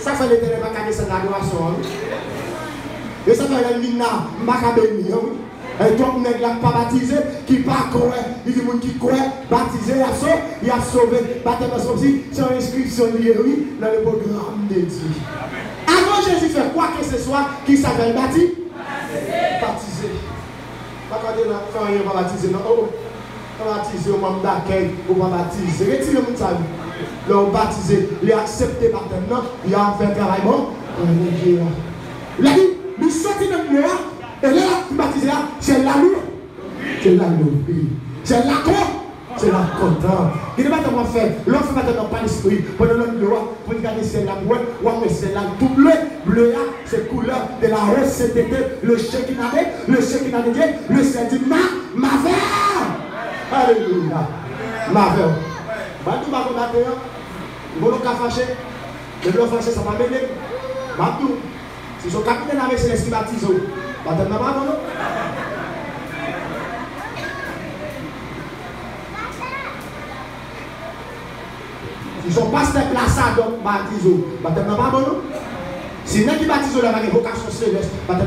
Ça fait l'éternel pas qu'à descendre l'adoration. Et ça fait le mina, macabéni. Et toi, on n'est pas baptisé, qui pas croire, il y a des gens qui croient, baptisé, il a sauvé, baptême aussi, c'est une inscription liée dans le programme de Dieu. Avant Jésus fait quoi que ce soit, qui s'appelle baptisé? Baptisé. Pas quand il a fait rien, on va baptiser, non? On va baptiser, on va d'accueil, on va baptiser. Retirez le monde ça. Là, on baptisé, il a accepté baptême, non? Il a fait carrément. Il a dit, il sortit de moi. Et là, baptisé, c'est la loupe. C'est la loupe. C'est la quoi? C'est la content. Il ne va pas faire. L'on fait pas dans l'esprit. Pendant notre loi, pour regarder c'est la boîte, ou c'est la tout bleu. Bleu, c'est couleur de la rose, c'était le Shekinah, le Shekinah de Dieu, le Saint-Dieu, ma verre. Alléluia. Ma verre. Bah, tout va combattre. Il va nous fâcher. Le blanc fâché, ça va m'aider. Bah, tout. Si son capitaine avec ses esprits baptisés. Ils sont pas placés donc baptisés. Si les qui baptisent la vocation céleste, pas bon.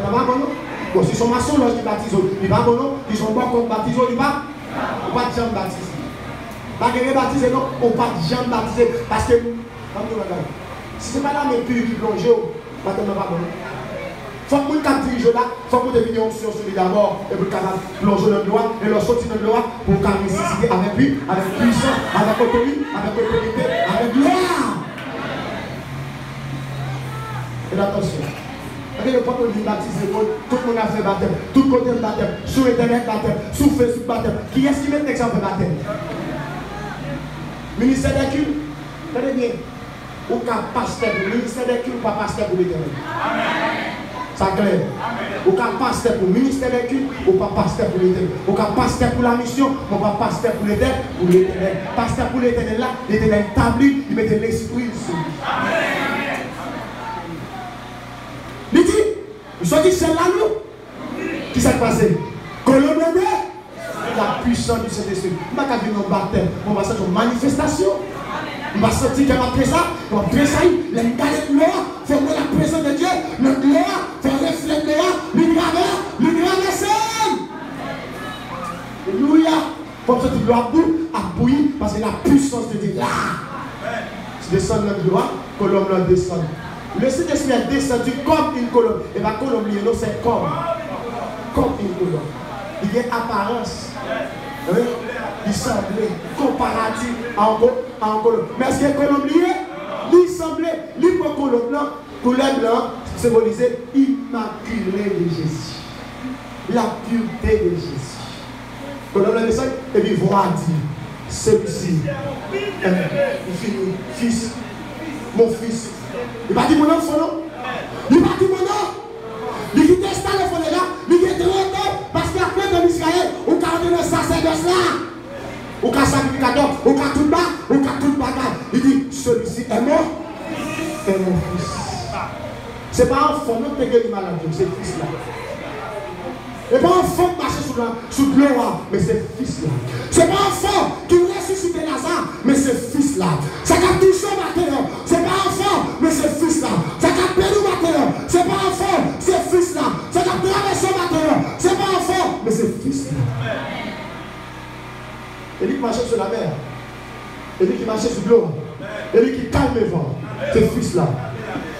Bon, si sont maçons qui baptisent, ils pas bon, ils sont bons comme baptisés, ils pas de gens baptisés. Pas de baptisé, non, on pas de gens baptisés. Parce que, si ce n'est pas la même pure qui plonge, pas bon. Il faut que nous dirige là, il faut que nous devenions sur celui d'abord, et pour plonger dans le droit, et leur sortir dans le droit, pour qu'on nécessite avec lui, avec puissance, avec autorité, avec gloire. Et attention, avec le peuple du baptisé, tout le monde a fait baptême, tout côté baptême, sur Internet baptême, sur Facebook baptême. Qui est-ce qui met l'exemple baptême? Ministère des cultes, tenez bien, ou qu'un pasteur, ministère des cultes, ou pas pasteur pour l'Éternel. Ça clair. Ou qu'un pasteur pour le ministère des cultes, ou pas pasteur pour l'Éternel. Ou qu'un pasteur pour la mission, ou pas pasteur pour l'Éternel. Pasteur pour l'Éternel là, l'Éternel établi, il mettait l'esprit sur lui. Il dit, ils sont dit, c'est là nous. Qui s'est passé? Colombie, la puissance du Saint-Esprit. Je ne vais pas dire un baptême, on va sentir une manifestation. On va sentir qu'elle va faire ça, on va faire ça, les galettes noires, il faut voir la présence de Dieu, le gloire, il faut refléter le gloire, l'univers scène. Alléluia. Il faut que tu gloire à bouillir parce que la puissance de Dieu là. Tu descends dans le gloire, colombe là descend. Le Saint-Esprit est descendu comme une colombe. Et bien, colombe, non, c'est comme une colombe. Il y a apparence. Oui? Il semblait comparatif en colombe. Mais est-ce que colombe il semblait, l'hypo colombe là, couleur blanc, symbolisait immaculé de Jésus. La pureté de Jésus. Colombe là descend et puis voit dire, celui-ci est mon fils, mon fils. Il va dire mon enfant, non? Il va dire mon nom. Il dit testa le fond là, il dit très longtemps, parce qu'après dans Israël, on a ordonné le sacerdoce là. On a sacrificateur, on a tout bas, on a tout bagage. Il dit celui-ci est mort, est mon fils. Ce n'est pas un enfant, non, qui est malade, c'est le fils là. Ce n'est pas un enfant qui marche sous le gloire, mais c'est le fils là. Ce n'est pas un enfant qui ressuscite Lazare, mais c'est le fils là. Ça a touché au matin, ce n'est pas un enfant, mais c'est le fils là. Ça a perdu au matin, ce n'est pas un enfant, c'est le fils là. Ça a traversé au matin, ce n'est pas un enfant, mais c'est le fils là. Et lui qui marchait sur la mer, et lui qui marchait sur l'eau, et lui qui calme le vent, c'est le fils là.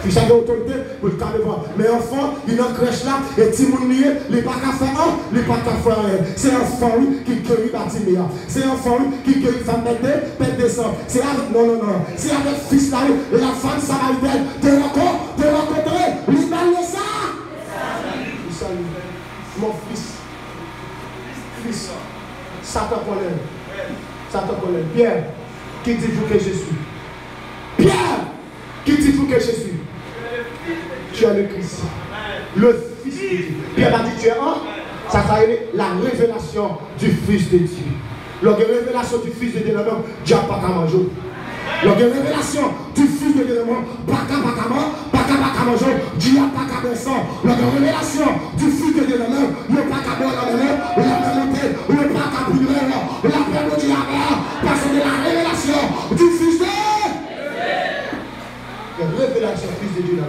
Fils a l'autorité pour le calmer le vent. Mais enfant, il est en crèche là, et Timoun il n'est pas qu'à faire un, il n'est pas qu'à faire rien. C'est un enfant qui cueille Bartimée. C'est un enfant qui cueille femme pète des sangs. C'est avec, non. C'est avec fils là, et la femme samaritaine, de rencontrer, il va le ça. Il salue. Mon fils, Satan connaît. Pierre, qui dit vous que je suis? Pierre, qui dit vous que je suis? Tu es le Christ, le Fils de Dieu. Pierre a dit tu es un. Ça va être la révélation du Fils de Dieu. La révélation du Fils de Dieu, Dieu n'a pas qu'à manger. La révélation du Fils de Dieu, pas qu'à manger, Dieu n'a pas qu'à descendre. La révélation du Fils de Dieu, il n'a pas qu'à boire la main, il n'a pas qu'à monter, il n'a pas qu'à brûler, il n'a pas qu'à dire parce que la révélation du Fils de Dieu. La révélation du Fils de Dieu,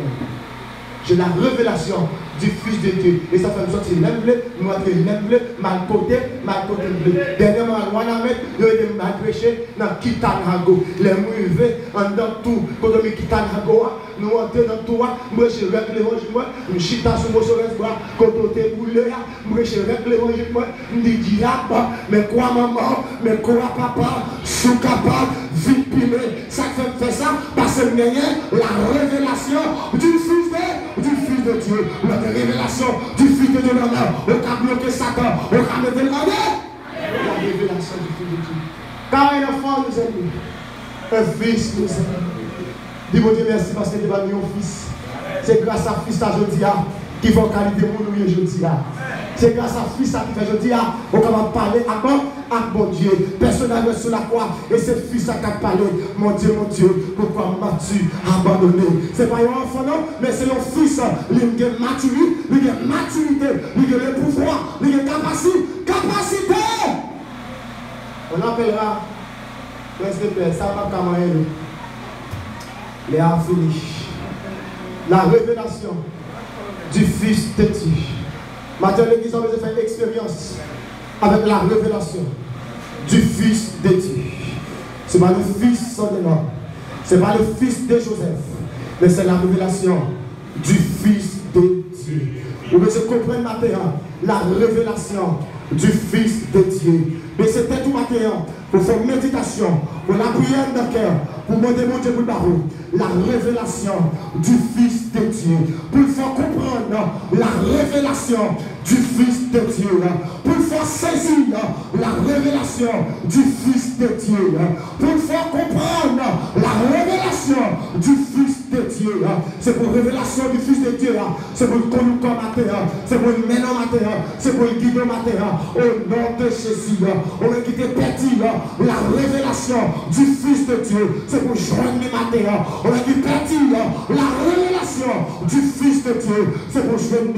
j'ai la révélation du Fils de Dieu. Et ça fait me sortir l'emblé, moi qui l'emblé, mal côté bleu. Dernièrement, on a mis, il a mal prêché dans Kitanago. Les mouillés, en dans tout, quand on met Kitanago, nous entrons dans tout, moi je règle l'évangile, je chita sur mon soleil, quand on est boulé, moi je règle l'évangile, je dis diable, mais quoi maman, mais quoi papa, sous capable, vite pilé. Ça fait ça, parce que la révélation du Fils de Dieu, la révélation du Fils de Dieu, on a bloqué Satan, on a mis le la révélation du Fils de Dieu. Car un enfant nous aime, un fils nous aime. Dis mon Dieu merci parce que tu vas nous un fils. C'est grâce à fils à Jodia qui va qualité pour nous Jodia. C'est grâce à fils qui fait Jodia, on va parler à mon Dieu. Personne n'a sur la croix et c'est fils qui a parlé. Mon Dieu, pourquoi m'as-tu abandonné? C'est pas un enfant non, mais c'est un fils. Il a une maturité, il a le pouvoir, il a une capacité. On appellera, s'il te plaît, ça va pas comment les a fini. La révélation du Fils de Dieu. Maintenant, l'Église a besoin de faire expérience avec la révélation du Fils de Dieu. Ce n'est pas le Fils de l'homme. Ce n'est pas le Fils de Joseph. Mais c'est la révélation du Fils de Dieu. Vous devez comprendre maintenant la révélation du Fils de Dieu. Mais c'était tout matin pour faire méditation, pour la prière de cœur, pour demander mon Dieu pour le barreau. La révélation du Fils de Dieu. Pour faire comprendre la révélation du Fils de Dieu. Pour faire saisir la révélation du Fils de Dieu. Pour faire comprendre la révélation du Fils de Dieu. C'est pour la révélation du Fils de Dieu. C'est pour le conduire matin. C'est pour le mener matin. C'est pour le guider matin. Au nom de Jésus. On va quitter petit la révélation du Fils de Dieu. C'est pour joindre les matins. On va quitter petit la révélation du Fils de Dieu. C'est pour joindre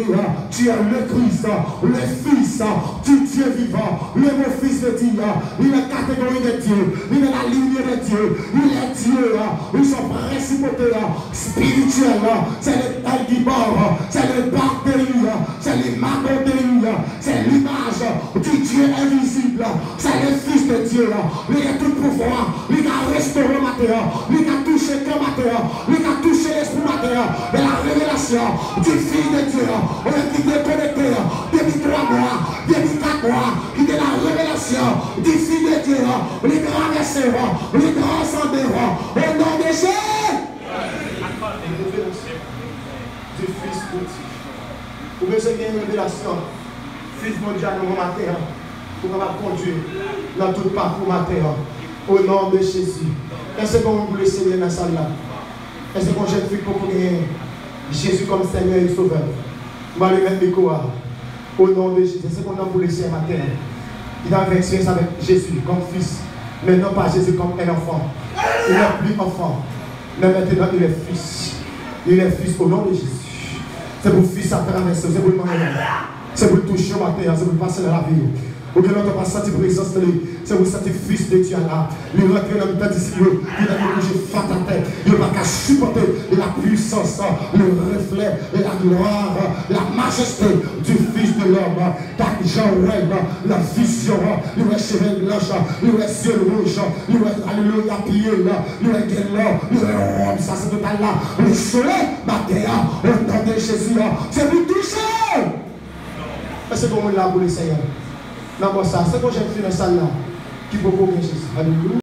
tu es le Christ, le Fils du Dieu vivant, le bon Fils de Dieu. Il est la catégorie de Dieu. Il est la ligne de Dieu. Il est Dieu. Ils sont principautés spirituelles. C'est le Elgibor. C'est le bactérie. C'est l'image de Dieu. C'est l'image du Dieu invisible. C'est le Fils de Dieu. Il a tout pouvoir. Il a restauré matin. Il a touché le matin. Il a touché l'esprit matin. Mais la révélation du Fils de Dieu, on a été déconnecté depuis 3 mois, depuis 4 mois, qui est la révélation du Fils de Dieu, les grands messeurs, les grands sandeurs, au nom de Jésus. La révélation du Fils de Dieu. Vous avez une révélation, Fils mondial au matin, pour conduire dans tout parcours matin, au nom de Jésus. Est-ce que vous voulez Seigneur dans la salle là? Est-ce que j'ai fait pour Jésus comme Seigneur et Sauveur? Je vais aller mettre le corps au nom de Jésus. C'est ce qu'on a voulu ce matin. Il a expérience avec Jésus comme fils, mais non pas Jésus comme un enfant. Il n'est plus enfant, mais maintenant il est fils. Il est fils au nom de Jésus. C'est pour fils à traverser, c'est pour le manger. C'est pour le toucher au matin, c'est pour passer dans la vie. Ou bien on ne pas sentir présence de lui, c'est pour sentir fils de Dieu là. Il rentre dans le temps d'ici, il a bougé fat à tête, il n'a pas qu'à supporter la puissance, le reflet, la gloire, la majesté du Fils de l'homme. Car Jean rêve la vision, il a cheveux blancs, il a yeux rouges, il a alléluia pied, il a guérin, il a rond, ça c'est total là. Le soleil, matin, au nom de Jésus, c'est pour toucher. C'est comme on l'a pour le Seigneur. Non, moi, ça, c'est quand j'ai fait la salle là, qui peut Jésus. Alléluia.